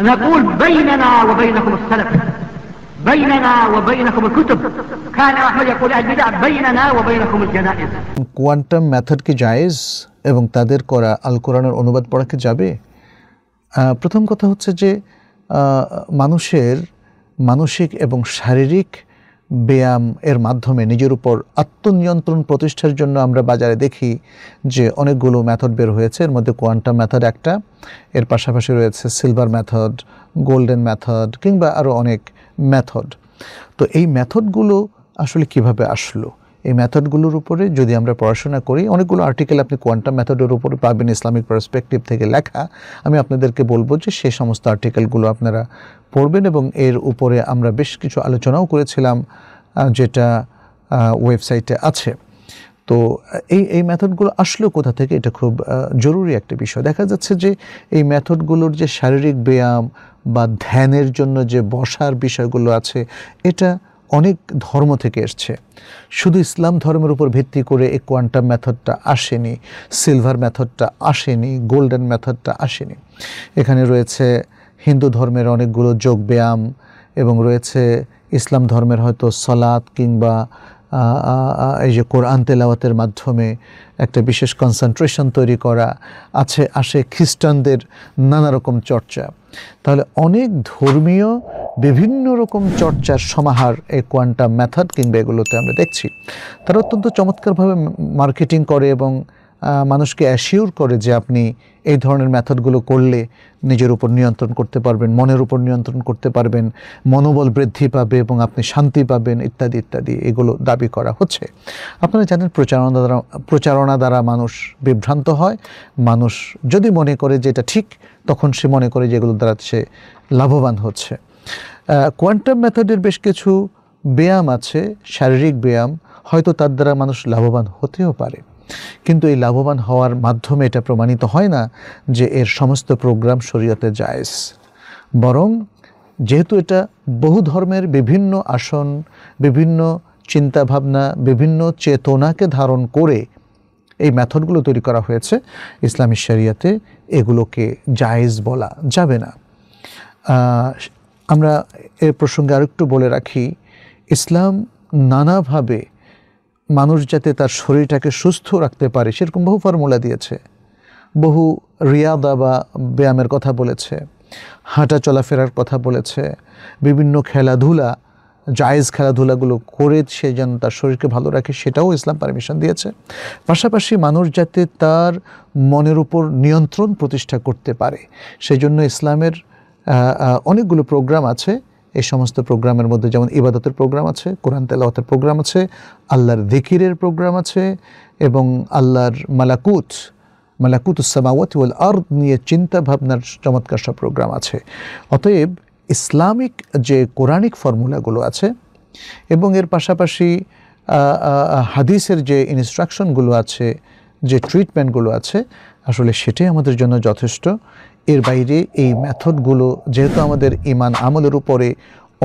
نقول بيننا وبينكم السلف بيننا وبينكم الكتب كان أحمد يقول البدع بيننا وبينكم الجنائز quantum method কি জায়েজ এবং তাদের করা আল কোরআনের অনুবাদ পড়া কি যাবে? প্রথম কথা হচ্ছে যে মানুষের মানসিক এবং শারীরিক ব্যায়াম এর মাধ্যমে নিজের উপর আত্মনিয়ন্ত্রণ প্রতিষ্ঠার জন্য আমরা বাজারে দেখি যে অনেকগুলো মেথড বের হয়েছে। এর মধ্যে কোয়ান্টাম মেথড একটা, এর পাশাপাশি রয়েছে সিলভার মেথড, গোল্ডেন মেথড কিংবা আরও অনেক মেথড। তো এই মেথডগুলো আসলে কিভাবে আসলো, এই মেথডগুলোর উপরে যদি আমরা পড়াশোনা করি, অনেকগুলো আর্টিকেল আপনি কোয়ান্টাম মেথডের উপরে পাবেন ইসলামিক পার্সপেক্টিভ থেকে লেখা। আমি আপনাদেরকে বলবো যে সেই সমস্ত আর্টিকেলগুলো আপনারা পড়বেন এবং এর উপরে আমরা বেশ কিছু আলোচনাও করেছিলাম যেটা ওয়েবসাইটে আছে। তো এই মেথডগুলো আসলো কোথা থেকে, এটা খুব জরুরি একটা বিষয়। দেখা যাচ্ছে যে এই মেথডগুলোর যে শারীরিক ব্যায়াম বা ধ্যানের জন্য যে বসার বিষয়গুলো আছে, এটা অনেক ধর্ম থেকে এসছে। শুধু ইসলাম ধর্মের উপর ভিত্তি করে এই কোয়ান্টাম মেথডটা আসেনি, সিলভার মেথডটা আসেনি, গোল্ডেন মেথডটা আসেনি। এখানে রয়েছে হিন্দু ধর্মের অনেকগুলো যোগ ব্যায়াম এবং রয়েছে ইসলাম ধর্মের হয়তো সালাত কিংবা এই যে কোরআন তেলাওয়াতের মাধ্যমে একটা বিশেষ কনসেন্ট্রেশন তৈরি করা আসে খ্রিস্টানদের নানা রকম চর্চা। তাহলে অনেক ধর্মীয় বিভিন্ন রকম চর্চার সমাহার এই কোয়ান্টাম মেথড কিংবা এগুলোতে আমরা দেখছি। তারা অত্যন্ত চমৎকারভাবে মার্কেটিং করে এবং মানুষকে অ্যাসিওর করে যে আপনি এই ধরনের মেথডগুলো করলে নিজের উপর নিয়ন্ত্রণ করতে পারবেন, মনের উপর নিয়ন্ত্রণ করতে পারবেন, মনোবল বৃদ্ধি পাবে এবং আপনি শান্তি পাবেন ইত্যাদি ইত্যাদি এগুলো দাবি করা হচ্ছে। আপনারা জানেন প্রচারণা দ্বারা মানুষ বিভ্রান্ত হয়। মানুষ যদি মনে করে যে এটা ঠিক, তখন সে মনে করে যে এগুলো দ্বারা সে লাভবান হচ্ছে। কোয়ান্টাম মেথডের বেশ কিছু ব্যায়াম আছে, শারীরিক ব্যায়াম, হয়তো তার দ্বারা মানুষ লাভবান হতেও পারে, কিন্তু এই লাভবান হওয়ার মাধ্যমে এটা প্রমাণিত হয় না যে এর সমস্ত প্রোগ্রাম শরীয়তে জায়েজ। বরং যেহেতু এটা বহু ধর্মের বিভিন্ন আসন, বিভিন্ন চিন্তাভাবনা, বিভিন্ন চেতনাকে ধারণ করে এই মেথডগুলো তৈরি করা হয়েছে, ইসলামী শরিয়াতে এগুলোকে জায়েজ বলা যাবে না। আমরা এর প্রসঙ্গে আরেকটু বলে রাখি, ইসলাম নানাভাবে মানুষ যাতে তার শরীরটাকে সুস্থ রাখতে পারে সেরকম বহু ফর্মুলা দিয়েছে, বহু রিয়াদা বা ব্যায়ামের কথা বলেছে, হাঁটা চলাফেরার কথা বলেছে, বিভিন্ন খেলাধুলা, জায়েজ খেলাধুলাগুলো করে সে যেন তার শরীরকে ভালো রাখে সেটাও ইসলাম পারমিশন দিয়েছে। পাশাপাশি মানুষ যাতে তার মনের উপর নিয়ন্ত্রণ প্রতিষ্ঠা করতে পারে সেই জন্য ইসলামের অনেকগুলো প্রোগ্রাম আছে। এই সমস্ত প্রোগ্রামের মধ্যে যেমন ইবাদতের প্রোগ্রাম আছে, কোরআন তেলাওয়াতের প্রোগ্রাম আছে, আল্লাহর যিকিরের প্রোগ্রাম আছে এবং আল্লাহর মালাকুতুস সামাওয়াতি ওয়াল আরদ নিয়ে চিন্তা ভাবনার চমৎকার সব প্রোগ্রাম আছে। অতএব ইসলামিক যে কোরআনিক ফর্মুলাগুলো আছে এবং এর পাশাপাশি হাদিসের যে ইনস্ট্রাকশনগুলো আছে, যে ট্রিটমেন্টগুলো আছে, আসলে সেটাই আমাদের জন্য যথেষ্ট। এর বাইরে এই মেথডগুলো যেহেতু আমাদের ঈমান আমলের উপরে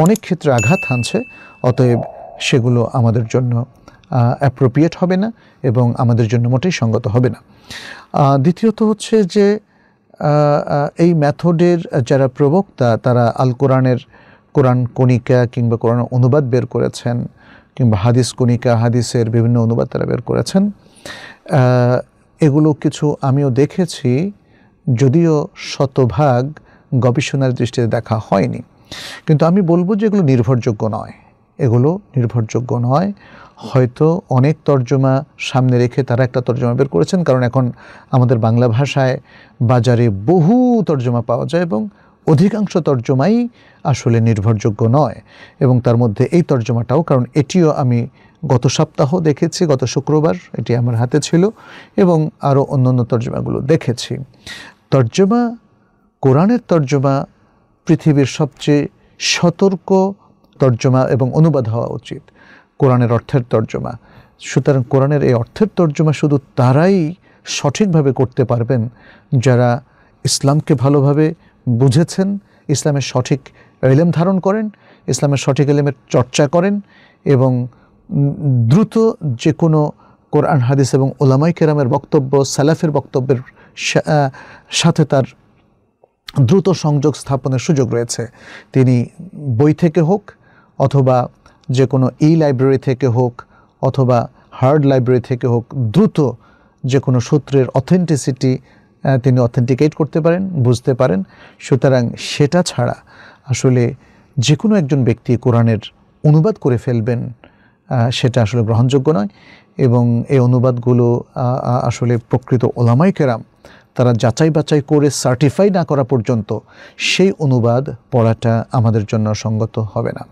অনেক ক্ষেত্রে আঘাত হানছে, অতএব সেগুলো আমাদের জন্য অ্যাপ্রোপ্রিয়েট হবে না এবং আমাদের জন্য মোটেই সঙ্গত হবে না। দ্বিতীয়ত হচ্ছে যে এই মেথডের যারা প্রবক্তা তারা আল কোরআন কণিকা কিংবা কোরআন অনুবাদ বের করেছেন কিংবা হাদিস কণিকা, হাদিসের বিভিন্ন অনুবাদ তারা বের করেছেন। এগুলো কিছু আমিও দেখেছি, যদিও শতভাগ গবেষণার দৃষ্টিতে দেখা হয়নি, কিন্তু আমি বলবো যে এগুলো নির্ভরযোগ্য নয়। হয়তো অনেক তর্জমা সামনে রেখে তারা একটা তর্জমা বের করেছেন, কারণ এখন আমাদের বাংলা ভাষায় বাজারে বহু তর্জমা পাওয়া যায় এবং অধিকাংশ তর্জমাই আসলে নির্ভরযোগ্য নয়। এবং তার মধ্যে এই তর্জমাটাও, কারণ এটিও আমি গত সপ্তাহ দেখেছি, গত শুক্রবার এটি আমার হাতে ছিল এবং আরও অন্যান্য তর্জমাগুলো দেখেছি। কোরআনের তর্জমা পৃথিবীর সবচেয়ে সতর্ক তর্জমা এবং অনুবাদ হওয়া উচিত, কোরআনের অর্থের তর্জমা। সুতরাং কোরআনের এই অর্থের তর্জমা শুধু তারাই সঠিকভাবে করতে পারবেন যারা ইসলামকে ভালোভাবে বুঝেছেন, ইসলামের সঠিক ইলম ধারণ করেন, ইসলামের সঠিক ইলমের চর্চা করেন এবং দ্রুত যে কোনো কোরআন হাদিস এবং ওলামায়ে কেরামের বক্তব্য, সালাফের বক্তব্যের সাথে তার দ্রুত সংযোগ স্থাপনের সুযোগ রয়েছে। তিনি বই থেকে হোক অথবা যে কোনো লাইব্রেরি থেকে হোক অথবা হার্ড লাইব্রেরি থেকে হোক দ্রুত যে কোনো সূত্রের অথেন্টিসিটি তিনি অথেন্টিকেট করতে পারেন, বুঝতে পারেন। সুতরাং সেটা ছাড়া আসলে যে কোনো একজন ব্যক্তি কোরআনের অনুবাদ করে ফেলবেন সেটা আসলে গ্রহণযোগ্য নয়। এবং এই অনুবাদগুলো আসলে প্রকৃত ওলামায়ে কেরাম তারা যাচাই বাছাই করে সার্টিফাই না করা পর্যন্ত সেই অনুবাদ পড়াটা আমাদের জন্য সঙ্গত হবে না।